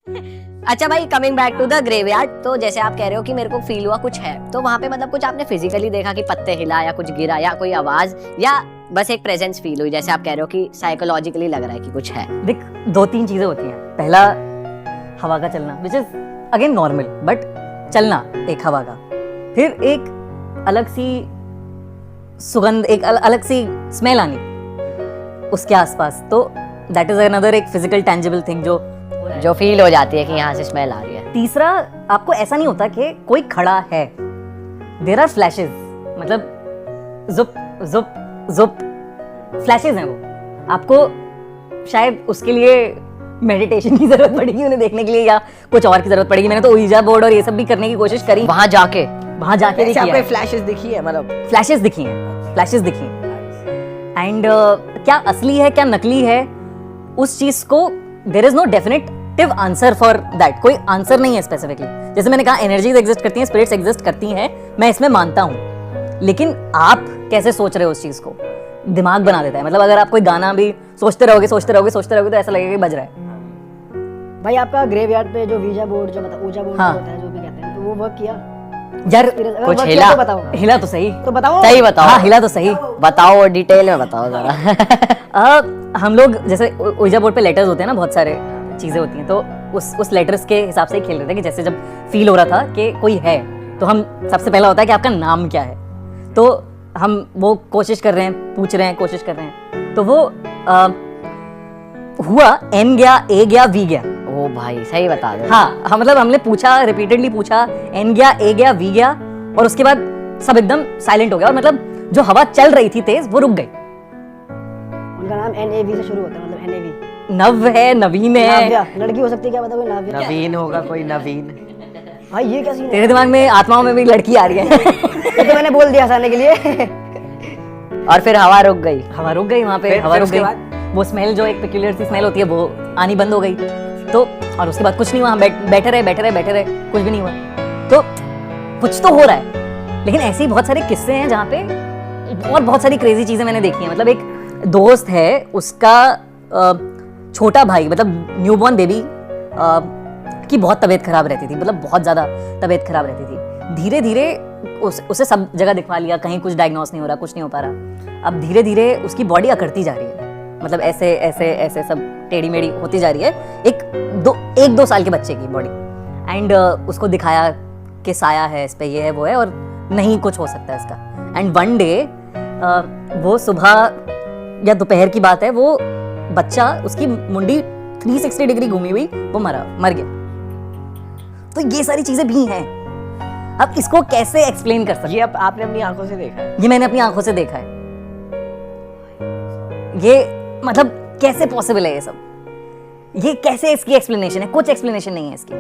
अच्छा भाई, coming back to the graveyard, तो जैसे आप कह रहे हो कि मेरे को फील हुआ कुछ है, तो वहां पे मतलब कुछ आपने फिजिकली देखा कि पत्ते हिला या कुछ गिरा या कोई आवाज, या बस एक प्रेजेंस फील हुई जैसे आप कह रहे हो कि साइकोलॉजिकली लग रहा है कि कुछ है? देख, 2-3 चीजें होती हैं। पहला, हवा का चलना, which is again normal, but चलना एक हवा का। फिर एक अलग सी सुगंध, एक अलग सी स्मेल आनी उसके आसपास, तो दैट इज अनदर एक फिजिकल टेंजिबल थिंग जो फील हो जाती है कि यहाँ से स्मेल आ रही है। तीसरा, आपको ऐसा नहीं होता कि कोई खड़ा है, देयर आर फ्लैशेस, मतलब जुप जुप जुप फ्लैशेस हैं वो। आपको शायद उसके लिए मेडिटेशन की जरूरत पड़ेगी उन्हें देखने के लिए, या कुछ और की जरूरत पड़ेगी। मैंने तो ouija बोर्ड और ये सब भी करने की कोशिश करी, वहां जाके देखी है। फ्लैशेस दिखी है, मतलब फ्लैशेस दिखी हैं। एंड क्या असली है क्या नकली है, उस चीज को there is no definitive answer for that. कोई आंसर नहीं है स्पेसिफिकली। जैसे मैंने कहा, एनर्जीज एग्जिस्ट करती हैं, स्पिरिट्स एग्जिस्ट करती हैं, मैं इसमें मानता हूं, लेकिन आप कैसे सोच रहे हो उस चीज को, दिमाग बना देता है। मतलब अगर आप कोई गाना भी सोचते रहोगे तो ऐसा लगेगा कि बज रहा है। भाई आपका ग्रेवयार्ड पे जो वीजा बोर्ड, जो मतलब ऊजा बोर्ड हाँ। होता है, जो भी कहते हैं, तो वो वर्क किया यार कुछ वर्क हिला? किया तो बताओ, हिला तो सही, तो बताओ। सही बताओ। हाँ हिला तो सही। बताओ, डिटेल में बताओ जरा। हम लोग जैसे ouija बोर्ड पे लेटर्स होते हैं ना, बहुत सारे चीजें होती हैं, तो उस लेटर्स के हिसाब से ही खेल रहे थे कि जैसे जब फील हो रहा था कि कोई है, तो हम सबसे पहला होता है कि आपका नाम क्या है, तो हम वो कोशिश कर रहे हैं, पूछ रहे हैं, कोशिश कर रहे हैं, तो वो हुआ N गया, A गया, V गया। ओ भाई, सही बता दो। हाँ, मतलब हमने पूछा, रिपीटेडली पूछा, N गया, A गया, V गया, और उसके बाद सब एकदम साइलेंट हो गया, और मतलब जो हवा चल रही थी तेज, वो रुक गई। उनका नाम NAV से शुरू होता है, मतलब NAV। नव है, नवीन है। नाव्या, लड़की हो सकती है, क्या पता कोई नाव्या। नवीन होगा, कोई नवीन। भाई ये क्या सीन है? तेरे दिमाग में आत्माओं में भी लड़की आ रही है। ये तो मैंने बोल दिया हंसाने के लिए। और फिर हवा रुक गई। हवा रुक गई वहां पे, हवा रुक गई। वो स्मेल, जो एक पेक्यूलियर सी स्मेल होती है, वो आनी बंद हो गई। तो और उसके बाद कुछ नहीं हुआ, बैठे रहे, कुछ भी नहीं हुआ। तो कुछ तो हो रहा है। लेकिन ऐसे ही बहुत सारे किस्से हैं जहाँ पे, और बहुत सारी क्रेजी चीजें मैंने देखी हैं। मतलब एक दोस्त है, उसका छोटा भाई, मतलब न्यूबॉर्न बेबी की बहुत तबीयत खराब रहती थी, मतलब बहुत ज्यादा तबीयत खराब रहती थी। धीरे धीरे उसे सब जगह दिखवा लिया, कहीं कुछ डायग्नोस नहीं हो रहा, कुछ नहीं हो पा रहा। अब धीरे धीरे उसकी बॉडी अकड़ती जा रही है, मतलब ऐसे ऐसे ऐसे सब टेढ़ी मेढ़ी होती जा रही है, एक दो साल के बच्चे की बॉडी। एंड उसको दिखाया कि साया है इस पे, ये है वो है, और नहीं कुछ हो सकता है इसका। एंड वन डे, वो सुबह या दोपहर की बात है, वो बच्चा, उसकी मुंडी 360 डिग्री घूमी हुई, वो मर गया। तो ये सारी चीजें भी हैं। अब इसको कैसे एक्सप्लेन कर सकते? ये अब आपने अपनी आंखों से देखा है? ये मैंने अपनी आंखों से देखा है। ये मतलब कैसे पॉसिबल है ये सब? ये कैसे इसकी एक्सप्लेनेशन है? कुछ एक्सप्लेनेशन नहीं है इसकी।